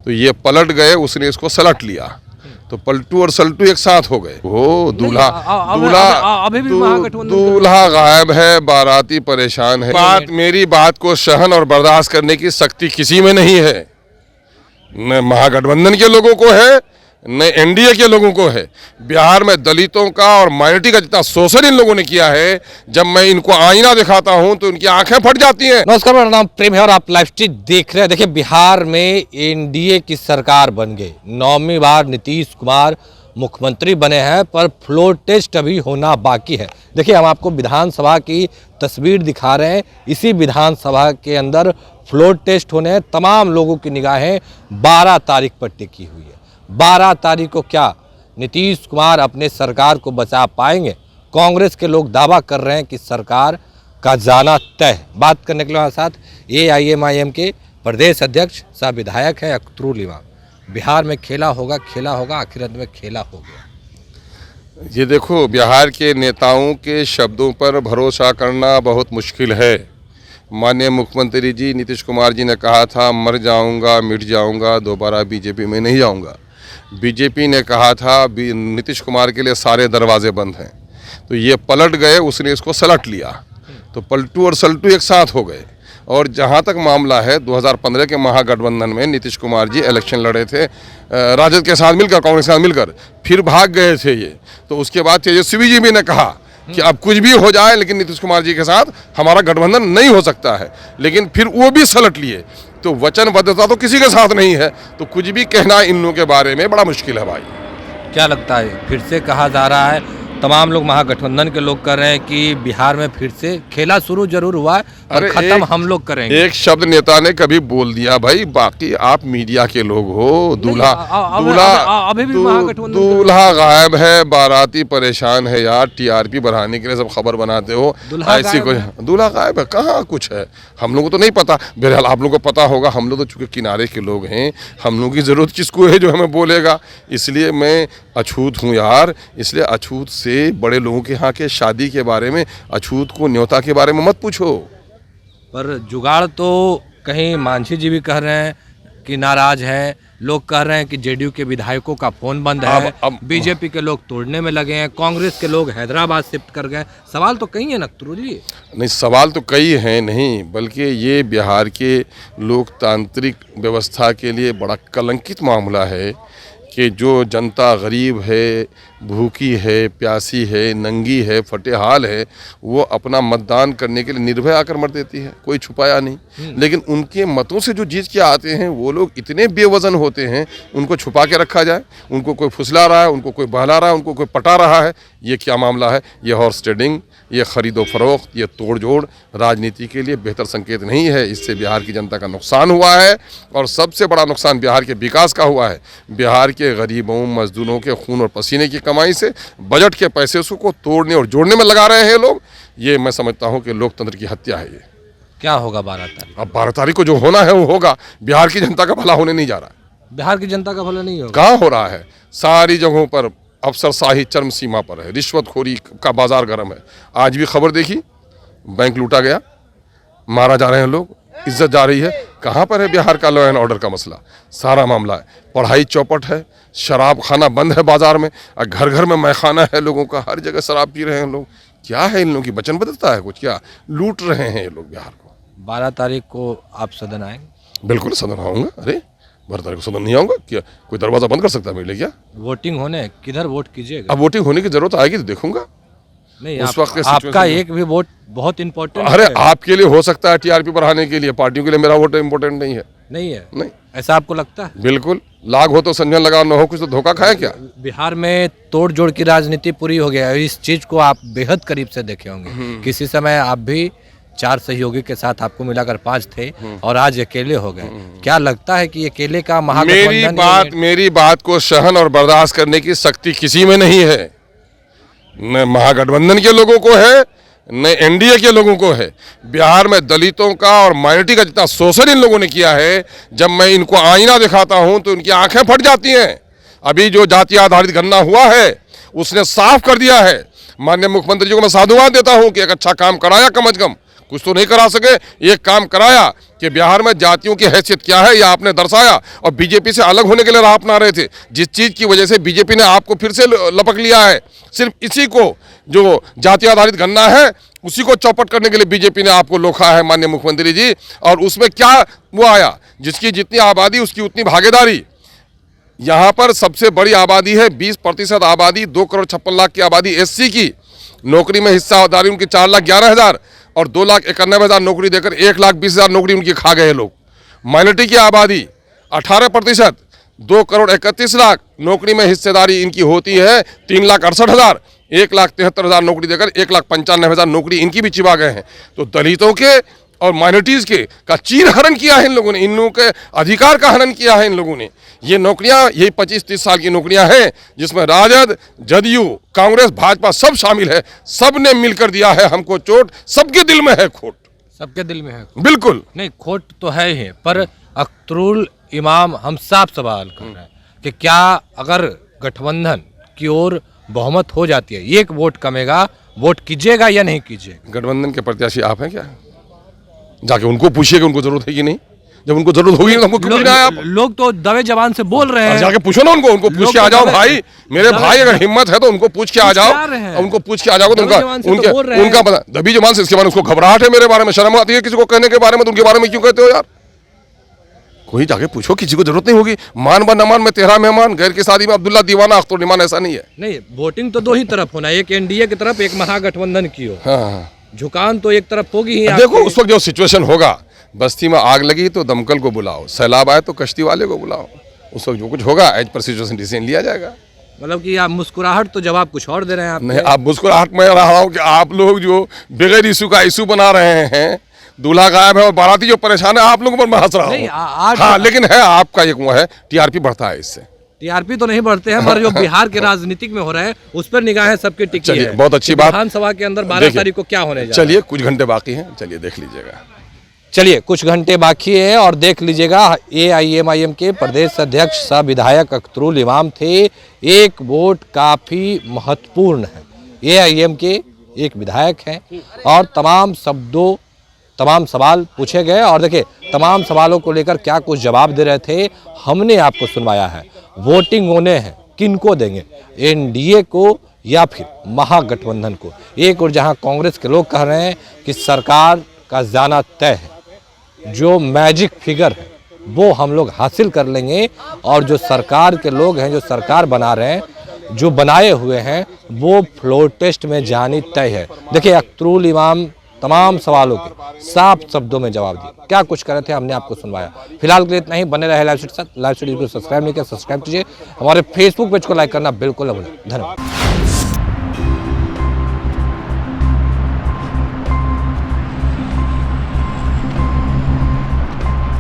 तो ये पलट गए, उसने इसको सलट लिया, तो पलटू और सलटू एक साथ हो गए। वो दूल्हा दूल्हा गायब है, बाराती परेशान है। मेरी बात को सहन और बर्दाश्त करने की शक्ति किसी में नहीं है, न महागठबंधन के लोगों को है न एनडीए के लोगों को है। बिहार में दलितों का और माइनॉरिटी का जितना शोषण इन लोगों ने किया है, जब मैं इनको आईना दिखाता हूं तो इनकी आंखें फट जाती हैं। नमस्कार, मेरा नाम प्रेम है और आप लाइव स्ट्रीट देख रहे हैं। देखिए, बिहार में एनडीए की सरकार बन गई, 9वीं बार नीतीश कुमार मुख्यमंत्री बने हैं, पर फ्लोर टेस्ट अभी होना बाकी है। देखिए, हम आपको विधानसभा की तस्वीर दिखा रहे हैं। इसी विधानसभा के अंदर फ्लोर टेस्ट होने हैं। तमाम लोगों की निगाहें 12 तारीख पर टिकी हुई है। 12 तारीख को क्या नीतीश कुमार अपने सरकार को बचा पाएंगे? कांग्रेस के लोग दावा कर रहे हैं कि सरकार का जाना तय। बात करने के लिए हमारे साथ AIMIM के प्रदेश अध्यक्ष सह विधायक हैं अख्तरुल इमाम। बिहार में खेला होगा, आखिर अंत में खेला हो गया। ये देखो, बिहार के नेताओं के शब्दों पर भरोसा करना बहुत मुश्किल है। माननीय मुख्यमंत्री जी नीतीश कुमार जी ने कहा था, मर जाऊंगा, मिट जाऊंगा, दोबारा बीजेपी में नहीं जाऊंगा। बीजेपी ने कहा था नीतीश कुमार के लिए सारे दरवाजे बंद हैं, तो ये पलट गए, उसने इसको सलट लिया, तो पलटू और सलटू एक साथ हो गए। और जहाँ तक मामला है, 2015 के महागठबंधन में नीतीश कुमार जी इलेक्शन लड़े थे राजद के साथ मिलकर, कांग्रेस के साथ मिलकर, फिर भाग गए थे ये। तो उसके बाद तेजस्वी जी भी ने कहा कि अब कुछ भी हो जाए लेकिन नीतीश कुमार जी के साथ हमारा गठबंधन नहीं हो सकता है, लेकिन फिर वो भी सलट लिए। तो वचनबद्धता तो किसी के साथ नहीं है, तो कुछ भी कहना इन लोगों के बारे में बड़ा मुश्किल है भाई। क्या लगता है, फिर से कहा जा रहा है, तमाम लोग महागठबंधन के लोग कर रहे हैं कि बिहार में फिर से खेला शुरू जरूर हुआ है और खत्म हम लोग करेंगे। एक शब्द नेता ने कभी बोल दिया भाई, बाकी आप मीडिया के लोग हो। दूल्हा गायब है, बाराती परेशान है। यार, TRP बढ़ाने के लिए सब खबर बनाते हो, ऐसी कोई दूल्हा गायब है, कहाँ कुछ है, हम लोगों को तो नहीं पता। बहरहाल आप लोगों को पता होगा, हम लोग तो चूंकि किनारे के लोग हैं, हम लोगों की जरूरत किसको है जो हमें बोलेगा। इसलिए मैं अछूत हूँ यार, इसलिए अछूत से बड़े लोगों के यहाँ के शादी के बारे में, अछूत को न्योता के बारे में मत पूछो। पर जुगाड़ तो कहीं मांझी जी भी कह रहे हैं कि नाराज हैं, लोग कह रहे हैं कि JDU के विधायकों का फोन बंद है, बीजेपी के लोग तोड़ने में लगे हैं, कांग्रेस के लोग हैदराबाद शिफ्ट कर गए। सवाल तो कई है ना अख्तरुल जी? नहीं, सवाल तो कई हैं नहीं, बल्कि ये बिहार के लोकतांत्रिक व्यवस्था के लिए बड़ा कलंकित मामला है कि जो जनता गरीब है, भूखी है, प्यासी है, नंगी है, फटेहाल है, वो अपना मतदान करने के लिए निर्भय आकर मर देती है, कोई छुपाया नहीं। लेकिन उनके मतों से जो जीत के आते हैं वो लोग इतने बेवजन होते हैं, उनको छुपा के रखा जाए। उनको कोई फुसला रहा है, उनको कोई बहला रहा है, उनको कोई पटा रहा है। ये क्या मामला है? ये हॉर्स ट्रेडिंग, ये खरीदो फरोख्त, ये तोड़ जोड़ राजनीति के लिए बेहतर संकेत नहीं है। इससे बिहार की जनता का नुकसान हुआ है, और सबसे बड़ा नुकसान बिहार के विकास का हुआ है। बिहार के गरीबों, मजदूरों के खून और पसीने की कमाई से, बजट के पैसे को तोड़ने और जोड़ने में लगा रहे हैं लोग। ये मैं समझता हूँ कि लोकतंत्र की हत्या है। ये क्या होगा 12 तारीख? अब 12 तारीख को जो होना है वो होगा। बिहार की जनता का भला होने नहीं जा रहा है। बिहार की जनता का भला नहीं होगा? कहाँ हो रहा है? सारी जगहों पर अफसरशाही चरम सीमा पर है, रिश्वतखोरी का बाजार गर्म है। आज भी खबर देखी, बैंक लूटा गया, मारा जा रहे हैं लोग, इज्जत जा रही है। कहाँ पर है बिहार का लॉ एंड ऑर्डर का मसला? सारा मामला है, पढ़ाई चौपट है, शराब खाना बंद है बाजार में, और घर घर में मैखाना है लोगों का, हर जगह शराब पी रहे हैं लोग। क्या है इन लोगों की वचनबद्धता है कुछ? क्या लूट रहे हैं ये लोग बिहार को। 12 तारीख को आप सदन आएंगे? बिल्कुल सदन आऊँगा। अरे 12 तारीख को सदन नहीं आऊँगा? क्या कोई दरवाजा बंद कर सकता है मेरे लिए? क्या वोटिंग होने, किधर वोट कीजिएगा? अब वोटिंग होने की जरूरत आएगी तो देखूंगा। नहीं, उस वक्त आपका एक भी वोट बहुत इंपॉर्टेंट है। अरे आपके लिए हो सकता है, TRP बढ़ाने के लिए, पार्टियों के लिए मेरा वोट इंपॉर्टेंट नहीं है। नहीं, ऐसा आपको लगता है? बिल्कुल, लाग हो तो संजन लगाओ, न हो कुछ तो धोखा खाए क्या? बिहार में तोड़ जोड़ की राजनीति पूरी हो गया है। इस चीज को आप बेहद करीब से देखे होंगे। किसी समय आप भी 4 सहयोगी के साथ, आपको मिलाकर 5 थे, और आज अकेले हो गए। क्या लगता है कि अकेले का महागठबंधन? मेरी बात को सहन और बर्दाश्त करने की शक्ति किसी में नहीं है, न महागठबंधन के लोगों को है न एनडीए के लोगों को है। बिहार में दलितों का और माइनॉरिटी का जितना शोषण इन लोगों ने किया है, जब मैं इनको आईना दिखाता हूं तो इनकी आंखें फट जाती हैं। अभी जो जाति आधारित गणना हुआ है उसने साफ कर दिया है। माननीय मुख्यमंत्री जी को मैं साधुवाद देता हूं कि एक अच्छा काम कराया, कम से कम कुछ तो नहीं करा सके, एक काम कराया कि बिहार में जातियों की हैसियत क्या है, यह आपने दर्शाया और बीजेपी से अलग होने के लिए राह अपना रहे थे। जिस चीज़ की वजह से बीजेपी ने आपको फिर से लपक लिया है, सिर्फ इसी को जो जाति आधारित गणना है उसी को चौपट करने के लिए बीजेपी ने आपको लोखा है माननीय मुख्यमंत्री जी। और उसमें क्या वो आया, जिसकी जितनी आबादी उसकी उतनी भागीदारी। यहाँ पर सबसे बड़ी आबादी है, 20% आबादी, 2,56,00,000 की आबादी एससी की। नौकरी में हिस्सादारी उनकी 4,11,000 और 2,91,000 नौकरी देकर 1,20,000 नौकरी उनकी खा गए लोग। माइनॉरिटी की आबादी 18%, 2,31,00,000 नौकरी में हिस्सेदारी इनकी होती है 3,68,000, 1,73,000 नौकरी देकर 1,95,000 नौकरी इनकी भी चिपा गए हैं। तो दलितों के और माइनॉरिटीज़ के का चीर हरण किया है इन लोगों ने, इन लोगों के अधिकार का हनन किया है इन लोगों ने। ये नौकरियां यही 25-30 साल की नौकरियां हैं जिसमें राजद, जदयू, कांग्रेस, भाजपा सब शामिल है। सब ने मिलकर दिया है हमको चोट, सबके दिल में है खोट। सबके दिल में है बिल्कुल नहीं, खोट तो है ही, पर अख्तरुल इमाम हम साफ सवाल कर रहे हैं कि क्या अगर गठबंधन की ओर बहुमत हो जाती है, एक वोट कमेगा, वोट कीजिएगा या नहीं कीजिएगा? गठबंधन के प्रत्याशी आप हैं क्या? जाके उनको पूछिए कि उनको जरूरत है कि नहीं। जब उनको जरूरत होगी तो हमको क्यों नहीं आया आप? लोग तो दबे जबान से बोल रहे हैं। जाके पूछो ना उनको पूछ के आ जाओ भाई, मेरे भाई अगर हिम्मत है तो उनको पूछ के आ जाओ, उनको पूछ के आ जाओ तो उनका पता दबी जबान से। इसके बारे में उसको घबराहट है, मेरे बारे में शर्म आती है किसी को कहने के बारे में, तो उनके बारे में क्यों कहते हो यार? कोई जाके पूछो, किसी को जरूरत नहीं होगी। मान व न मान में तेरा मेहमान, गैर की शादी में अब्दुल्ला दीवाना, अख्तरुल इमान, ऐसा नहीं है। नहीं, वोटिंग तो दो ही तरफ होना, एक एनडीए की तरफ, एक महागठबंधन की हो। हाँ, झुकान तो एक तरफ होगी ही। देखो उस वक्त जो सिचुएशन होगा, बस्ती में आग लगी तो दमकल को बुलाओ, सैलाब आए तो कश्ती वाले को बुलाओ, उस वक्त जो कुछ होगा एज पर सिचुएशन डिसीजन लिया जाएगा। मतलब कि आप मुस्कुराहट तो जवाब कुछ और दे रहे हैं आप। नहीं, आप मुस्कुराहट में रहा हूँ कि आप लोग जो बगैर इशू का इशू बना रहे हैं, दूल्हा गायब है और बाराती जो परेशान है, आप लोगों पर मैं हंस रहा हूँ। हाँ, लेकिन है आपका एक वो है, टीआरपी बढ़ता है इससे। टीआरपी तो नहीं बढ़ते हैं, पर जो बिहार के राजनीतिक में हो रहा है उस पर निगाहें सबकी टिकी है। चलिए, बहुत अच्छी बात। विधानसभा के अंदर 12 तारीख को क्या होने जा रहा है? चलिए, कुछ घंटे बाकी हैं, चलिए देख लीजिएगा। चलिए, कुछ घंटे बाकी है और देख लीजिएगा। AIMIM के प्रदेश अध्यक्ष सह विधायक अख्तरुल इमाम थे। एक वोट काफ़ी महत्वपूर्ण है। AIM के एक विधायक हैं और तमाम सवाल पूछे गए और देखिए तमाम सवालों को लेकर क्या कुछ जवाब दे रहे थे, हमने आपको सुनवाया है। वोटिंग होने हैं, किनको देंगे, एनडीए को या फिर महागठबंधन को? एक और जहां कांग्रेस के लोग कह रहे हैं कि सरकार का जाना तय है, जो मैजिक फिगर है वो हम लोग हासिल कर लेंगे, और जो सरकार के लोग हैं, जो सरकार बना रहे हैं, जो बनाए हुए हैं, वो फ्लोर टेस्ट में जानी तय है। देखिए, अख्तरुल इमाम तमाम सवालों के साफ शब्दों में जवाब दिए। क्या कुछ कर रहे थे हमने आपको सुनवाया। फिलहाल के लिए इतना ही। बने रहे लाइव स्ट्रीट के साथ। लाइव स्ट्रीट को सब्सक्राइब नहीं किया, सब्सक्राइब कीजिए। हमारे फेसबुक पेज को लाइक करना बिल्कुल न भूलें। धन्यवाद।